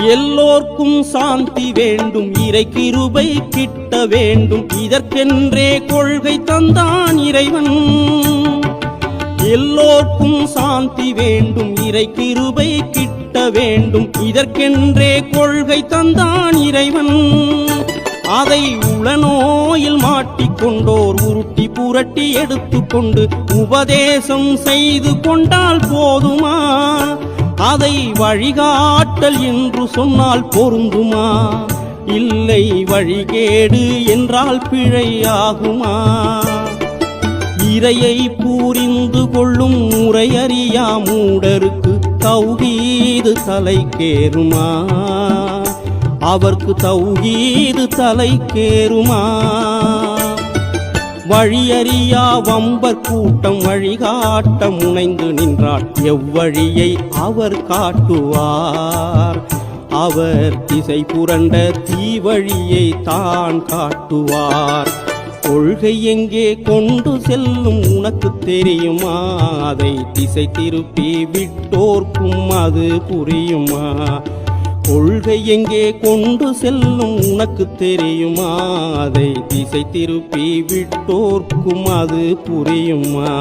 எல்லோர்க்கும் சாந்தி வேண்டும், இறை கிருபை கிட்ட வேண்டும், இதற்கென்றே கொள்கை தந்தான் இறைவன். எல்லோர்க்கும் சாந்தி வேண்டும், இறை கிருபை கிட்ட வேண்டும், இதற்கென்றே கொள்கை தந்தான் இறைவன். அதை உளநோயில் மாட்டிக்கொண்டோர் உருட்டி புரட்டி எடுத்துக்கொண்டு உபதேசம் செய்து கொண்டால் போதுமா? அதை வழிகாட்டல் என்று சொன்னால் பொருந்துமா? இல்லை வழிகேடு என்றால் பிழையாகுமா? இறையை புரிந்து கொள்ளும் முறையறியா மூடருக்கு தௌஹீது தலைக்கேறுமா? அவர்க்கு தௌஹீது தலைக்கேறுமா? வழியறியா வம்பர் கூட்டம் வழிகாட்ட முனைந்து நின்றார், எவ்வழியை அவர் காட்டுவார்? அவர் திசை புரண்ட தீவழியை தான் காட்டுவார். கொள்கை எங்கே கொண்டு செல்லும் உனக்கு தெரியுமா? அதை திசை திருப்பி விட்டோர்க்கும் அது புரியுமா? கொள்கை எங்கே கொண்டு செல்லும் உனக்கு தெரியுமா? அதை திசை திருப்பி விட்டோர்க்கும் அது புரியுமா?